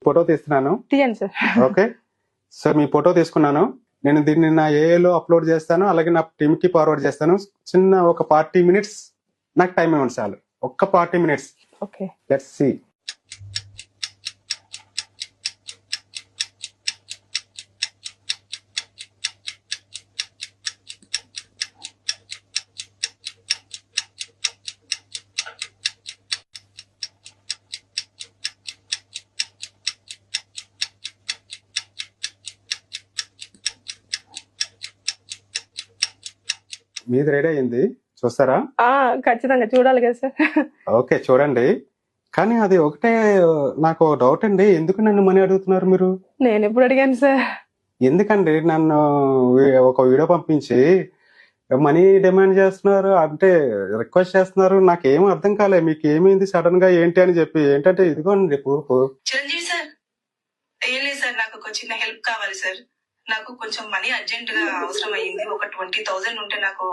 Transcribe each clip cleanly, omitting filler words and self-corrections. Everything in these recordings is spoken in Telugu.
ఫోటో తీస్తున్నాను. తీయండి సార్. ఓకే, సో మీ ఫోటో తీసుకున్నాను. నేను దీన్ని నా ఏఏలో అప్లోడ్ చేస్తాను, అలాగే నా టీమ్ కి ఫార్వర్డ్ చేస్తాను. చిన్న ఒక 40 minutes నాకు టైం ఇవ్వండి చాలు. ఒక్క 40 minutes. Okay, let's see. మీది రెడీ అయింది, చూస్తారా? ఖచ్చితంగా చూడాలి కదా సార్. ఓకే, చూడండి. కానీ అది ఒకటే నాకు డౌట్ అండి, ఎందుకు నన్ను మనీ అడుగుతున్నారు మీరు? నేను ఎప్పుడు అడిగాను సార్? ఎందుకండి నన్ను ఒక వీడియో పంపించి మనీ డిమాండ్ చేస్తున్నారు, అంటే రిక్వెస్ట్ చేస్తున్నారు? నాకేం అర్థం కాలే. మీకు ఏమైంది సడన్ గా ఏంటి అని చెప్పి. ఏంటంటే ఇదిగోండి ప్రూఫ్. చిరంజీవి సార్, ఏం లేదు సార్, నాకు ఒక చిన్న హెల్ప్ కావాలి సార్. నాకు కొంచెం మనీ అర్జెంట్ గా అవసరం అయ్యింది. ఒక 20,000 ఉంటే నాకు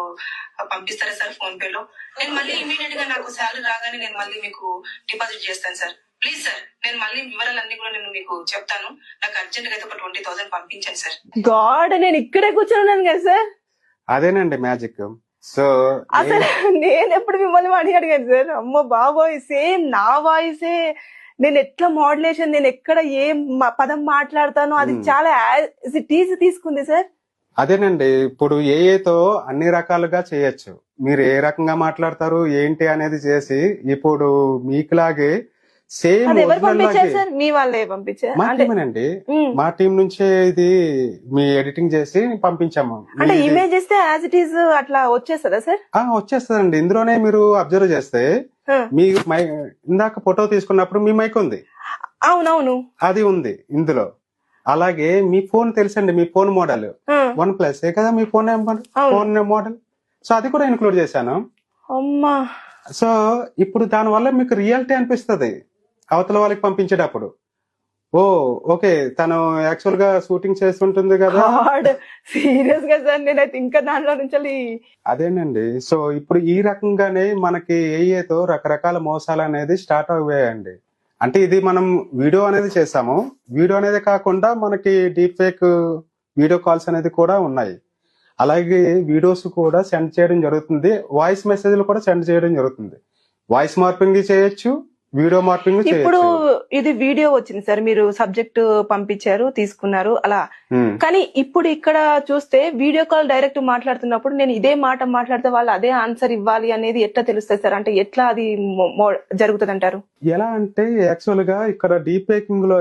పంపిస్తారా సార్ ఫోన్ పే లో? నేను మళ్ళీ ఇమీడియట్ గా నాకు శాలరీ రాగానే నేను మళ్ళీ మీకు డిపాజిట్ చేస్తాను సార్. ప్లీజ్ సార్, నేను మళ్ళీ వివరాలన్నీ కూడా నేను మీకు చెప్తాను. నాకు అర్జెంట్ గా అయితే ఒక 20,000 పంపించండి సార్. గాడ్, నేను ఇక్కడే కూర్చొని కదా సార్. అదేనండి మ్యాజిక్. సో అసలు నేను ఎప్పుడు మిమ్మల్ని మనీ అడిగాను సార్? అమ్మో బాబోయ్, సేమ్ నా వాయిసే. నేను ఎట్లా మోడ్యులేషన్, నేను ఎక్కడ ఏ పదం మాట్లాడతానో అది చాలా యాజ్ ఇట్ ఈజ్ తీసుకుంది సార్. అదేనండి, ఇప్పుడు ఏఏతో అన్ని రకాలుగా చేయొచ్చు. మీరు ఏ రకంగా మాట్లాడతారు ఏంటి అనేది చేసి ఇప్పుడు మీకులాగే సేమ్ అది ఎవరు పంపించారు సార్? మీ వాళ్ళే పంపించారు? మా టీమేనండి. మా టీం నుంచే ఇది మీ ఎడిటింగ్ చేసి పంపించాము. అంటే ఇమేజ్ ఇస్తే యాజ్ ఇట్ ఈజ్ అట్లా వచ్చేస్తుందా సార్? వచ్చేస్తుందండి. ఇందులోనే మీరు అబ్జర్వ్ చేస్తే మీ ఇందాక ఫోటో తీసుకున్నప్పుడు మీ మైక్ ఉంది. అవునవును, అది ఉంది ఇందులో. అలాగే మీ ఫోన్ తెలుసండి, మీ ఫోన్ మోడల్ OnePlus కదా మీ ఫోన్ మోడల్. సో అది కూడా ఇన్క్లూడ్ చేశాను. అమ్మా, సో ఇప్పుడు దాని వల్ల మీకు రియాలిటీ అనిపిస్తుంది అవతల వాళ్ళకి పంపించేటప్పుడు. ఓకే, తను యాక్చువల్ గా షూటింగ్ చేస్తుంటుంది కదా. సీరియస్ గా సార్, నేనైతే ఇంకా దాంట్లో నుంచి అదేనండి. సో ఇప్పుడు ఈ రకంగానే మనకి ఏఏతో రకరకాల మోసాలు అనేది స్టార్ట్ అయ్యాయండి. అంటే ఇది మనం వీడియో అనేది చేసాము. వీడియో అనేది కాకుండా మనకి డీప్ ఫేక్ వీడియో కాల్స్ అనేది కూడా ఉన్నాయి. అలాగే వీడియోస్ కూడా సెండ్ చేయడం జరుగుతుంది. వాయిస్ మెసేజ్లు కూడా సెండ్ చేయడం జరుగుతుంది. వాయిస్ మార్పింగ్ చేయొచ్చు, వీడియో మార్పింగ్ చేయొచ్చు. ఇప్పుడు ఇది వీడియో వచ్చింది సార్, మీరు సబ్జెక్ట్ పంపించారు, తీసుకున్నారు అలా. కానీ ఇప్పుడు ఇక్కడ చూస్తే వీడియో కాల్ డైరెక్ట్ మాట్లాడుతున్నప్పుడు నేను ఇదే మాట మాట్లాడితే వాళ్ళు అదే ఆన్సర్ ఇవ్వాలి అనేది ఎట్లా తెలుస్తుంది సార్? అంటే ఎట్లా అది జరుగుతుంది అంటారు? ఎలా అంటే యాక్చువల్ గా ఇక్కడ డీప్ ఫేకింగ్ లో